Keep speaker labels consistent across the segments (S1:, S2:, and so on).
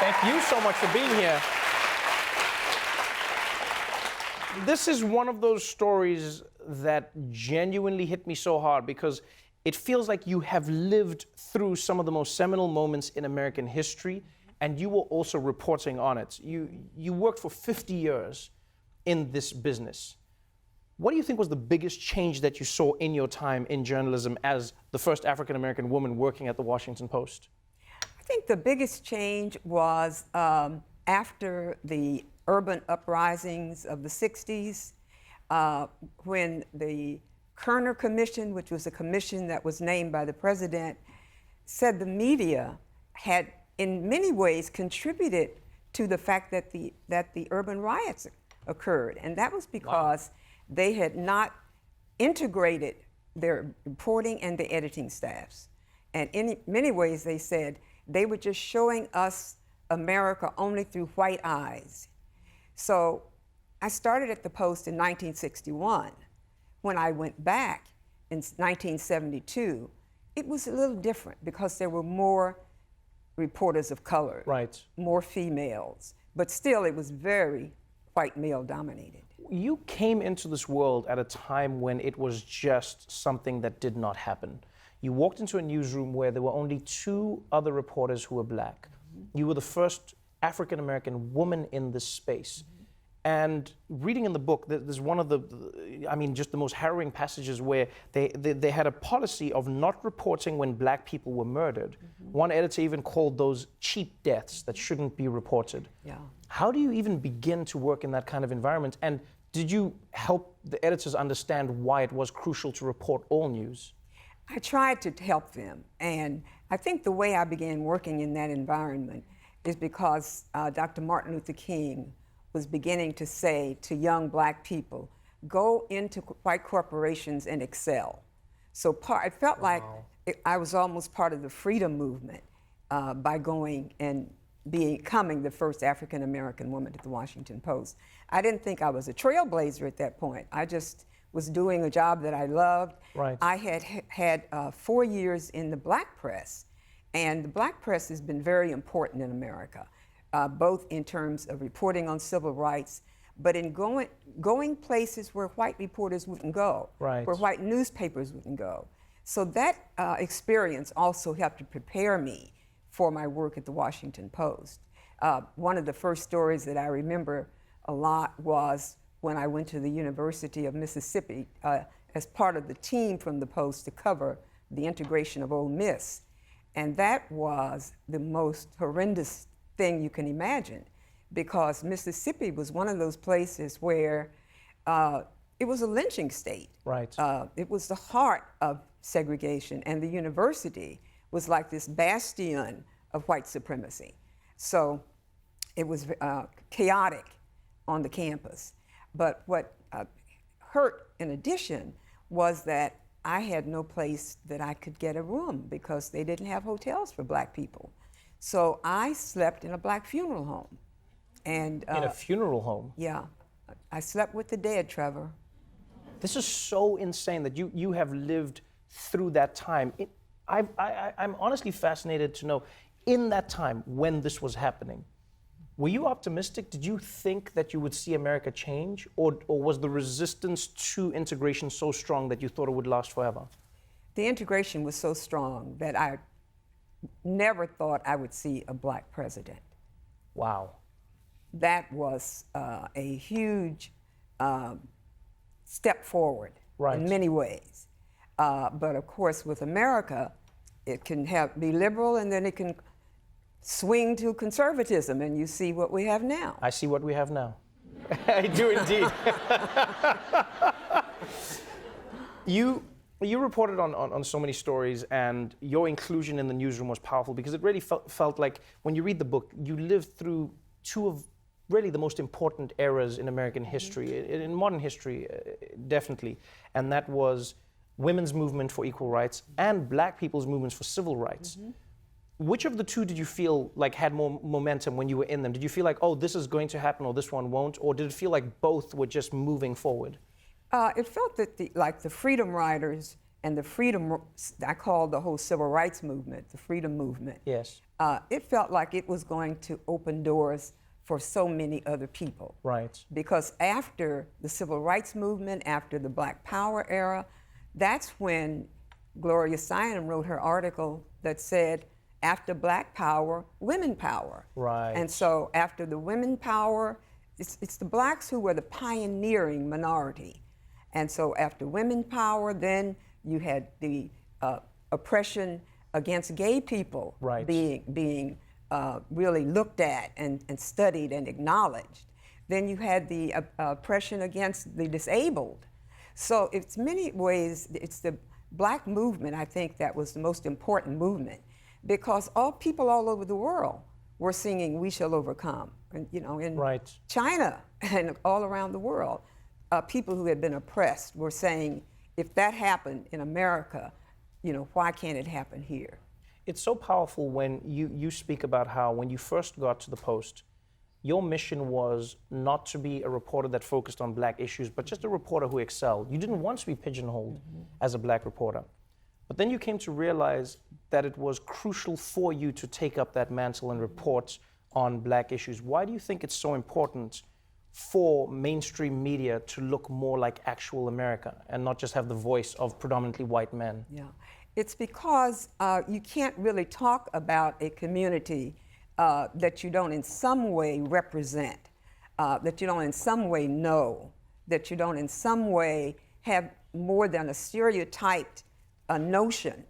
S1: Thank you so much for being here. This is one of those stories that genuinely hit me so hard because it feels like you have lived through some of the most seminal moments in American history, and you were also reporting on it. You worked for 50 years in this business. What do you think was the biggest change that you saw in your time in journalism as the first African-American woman working at the Washington Post?
S2: I think the biggest change was after the urban uprisings of the 60s, when the Kerner Commission, which was a commission that was named by the president, said the media had in many ways contributed to the fact that the urban riots occurred. And that was because they had not integrated their reporting and the editing staffs. And in many ways, they said they were just showing us America only through white eyes. So I started at the Post in 1961. When I went back in 1972, it was a little different because there were more reporters of color,
S1: right,
S2: more females, but still it was very white male dominated.
S1: You came into this world at a time when it was just something that did not happen. You walked into a newsroom where there were only 2 other reporters who were black. Mm-hmm. You were the first African-American woman in this space. Mm-hmm. And reading in the book, there's one of just the most harrowing passages where they had a policy of not reporting when black people were murdered. Mm-hmm. One editor even called those cheap deaths that shouldn't be reported.
S2: Yeah.
S1: How do you even begin to work in that kind of environment? And did you help the editors understand why it was crucial to report all news?
S2: I tried to help them. And I think the way I began working in that environment is because Dr. Martin Luther King was beginning to say to young black people, go into white corporations and excel. So it felt like I was almost part of the freedom movement by going and becoming the first African-American woman at the Washington Post. I didn't think I was a trailblazer at that point. I just was doing a job that I loved.
S1: Right.
S2: I had 4 years in the black press, and the black press has been very important in America. Both in terms of reporting on civil rights, but in going places where white reporters wouldn't go,
S1: right,
S2: where white newspapers wouldn't go. So that experience also helped to prepare me for my work at the Washington Post. One of the first stories that I remember a lot was when I went to the University of Mississippi as part of the team from the Post to cover the integration of Ole Miss. And that was the most horrendous thing you can imagine, because Mississippi was one of those places where it was a lynching state.
S1: Right.
S2: It was the heart of segregation, and the university was like this bastion of white supremacy. So it was chaotic on the campus. But what hurt in addition was that I had no place that I could get a room because they didn't have hotels for black people. So I slept in a black funeral home. And
S1: in a funeral home?
S2: Yeah. I slept with the dead, Trevor.
S1: This is so insane that you have lived through that time. I'm honestly fascinated to know, in that time when this was happening, were you optimistic? Did you think that you would see America change? Or was the resistance to integration so strong that you thought it would last forever?
S2: The integration was so strong that I never thought I would see a black president.
S1: Wow.
S2: That was a huge step forward, right, in many ways. But of course, with America, it can be liberal and then it can swing to conservatism, and you see what we have now.
S1: I see what we have now. I do indeed. You reported on so many stories, and your inclusion in the newsroom was powerful because it really felt like, when you read the book, you lived through 2 of really the most important eras in American history, in modern history, definitely. And that was women's movement for equal rights and black people's movements for civil rights. Mm-hmm. Which of the 2 did you feel like had more momentum when you were in them? Did you feel like, oh, this is going to happen or this one won't? Or did it feel like both were just moving forward?
S2: It felt that the Freedom Riders and the freedom, I call the whole civil rights movement, the freedom movement.
S1: Yes.
S2: it felt like it was going to open doors for so many other people.
S1: Right.
S2: Because after the Civil Rights Movement, after the Black Power era, that's when Gloria Steinem wrote her article that said, after Black Power, women power.
S1: Right.
S2: And so after the women power, it's the blacks who were the pioneering minority. And so after women power, then you had the oppression against gay people
S1: Right.
S2: being really looked at and studied and acknowledged. Then you had the oppression against the disabled. So it's many ways, it's the Black movement, I think, that was the most important movement, because all people all over the world were singing "We Shall Overcome." And, you know, in
S1: Right.
S2: China and all around the world, people who had been oppressed were saying, if that happened in America, you know, why can't it happen here?
S1: It's so powerful when you speak about how when you first got to the Post, your mission was not to be a reporter that focused on Black issues, but just a reporter who excelled. You didn't want to be pigeonholed as a Black reporter. But then you came to realize that it was crucial for you to take up that mantle and report on Black issues. Why do you think it's so important for mainstream media to look more like actual America and not just have the voice of predominantly white men?
S2: Yeah, it's because you can't really talk about a community that you don't in some way represent, that you don't in some way know, that you don't in some way have more than a stereotyped notion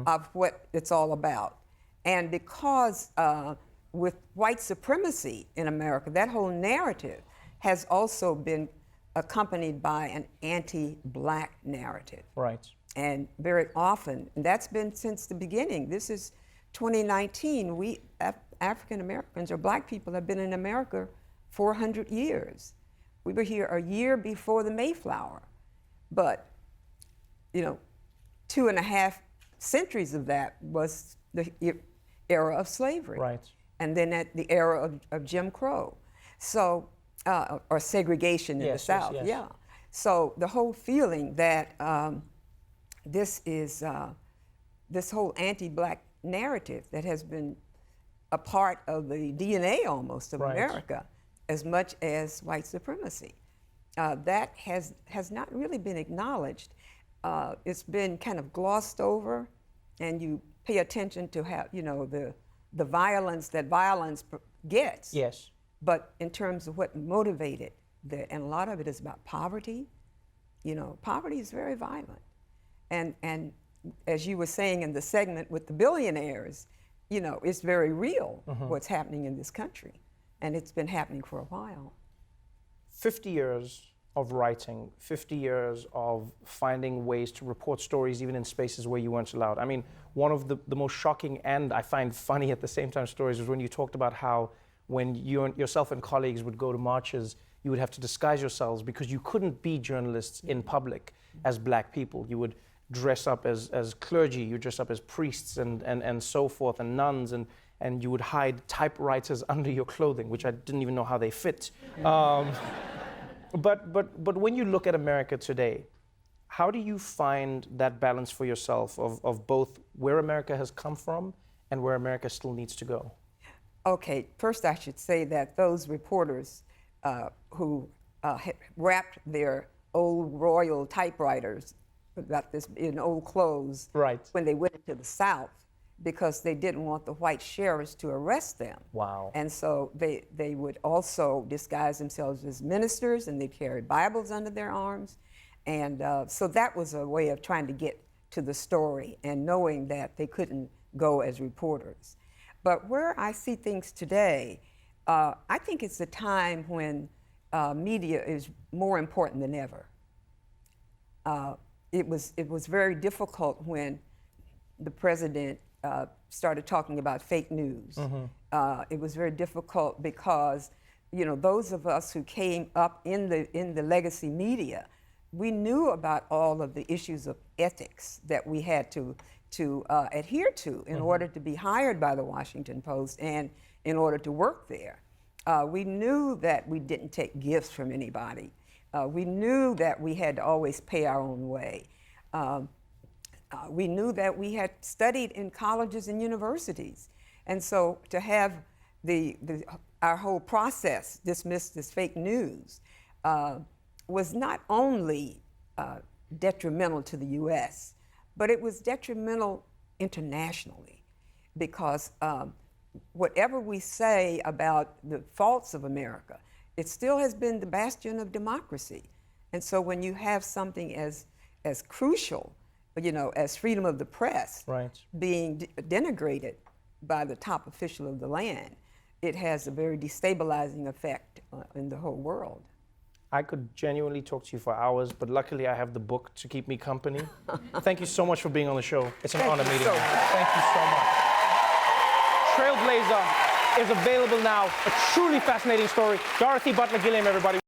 S2: of what it's all about. And because with white supremacy in America, that whole narrative has also been accompanied by an anti-Black narrative.
S1: Right.
S2: And very often, and that's been since the beginning. This is 2019. We African Americans or Black people have been in America 400 years. We were here a year before the Mayflower, but you know, 2.5 centuries of that was the era of slavery.
S1: Right.
S2: And then at the era of Jim Crow, so or segregation in the South.
S1: Yes.
S2: Yeah. So the whole feeling that this is this whole anti-Black narrative that has been a part of the DNA almost of
S1: Right.
S2: America, as much as white supremacy, that has not really been acknowledged. It's been kind of glossed over, and you pay attention to how, you know, the violence that violence gets.
S1: Yes.
S2: But in terms of what motivated and a lot of it is about poverty. You know, poverty is very violent. And as you were saying in the segment with the billionaires, you know, it's very real what's happening in this country. And it's been happening for a while.
S1: 50 years of writing, 50 years of finding ways to report stories even in spaces where you weren't allowed. I mean, one of the most shocking and I find funny at the same time stories was when you talked about how when yourself and colleagues would go to marches, you would have to disguise yourselves because you couldn't be journalists in public as Black people. You would dress up as clergy, you dress up as priests and so forth, and nuns, and you would hide typewriters under your clothing, which I didn't even know how they fit. But when you look at America today, how do you find that balance for yourself of both where America has come from and where America still needs to go?
S2: Okay, first I should say that those reporters who wrapped their old royal typewriters about this in old clothes
S1: Right.
S2: when they went into the South because they didn't want the white sheriffs to arrest them.
S1: Wow.
S2: And so they would also disguise themselves as ministers, and they carried Bibles under their arms. And so that was a way of trying to get to the story and knowing that they couldn't go as reporters. But where I see things today, I think it's a time when media is more important than ever. It was very difficult when the president started talking about fake news. It was very difficult because, you know, those of us who came up in the legacy media, we knew about all of the issues of ethics that we had to adhere to in order to be hired by the Washington Post and in order to work there. We knew that we didn't take gifts from anybody. We knew that we had to always pay our own way. We knew that we had studied in colleges and universities. And so to have our whole process dismissed as fake news was not only detrimental to the U.S., but it was detrimental internationally, because whatever we say about the faults of America, it still has been the bastion of democracy. And so when you have something as crucial, as freedom of the press,
S1: right,
S2: being denigrated by the top official of the land, it has a very destabilizing effect in the whole world.
S1: I could genuinely talk to you for hours, but luckily I have the book to keep me company. Thank you so much for being on the show. It's an honor meeting you. Thank you so much. Trailblazer is available now. A truly fascinating story. Dorothy Butler Gilliam, everybody.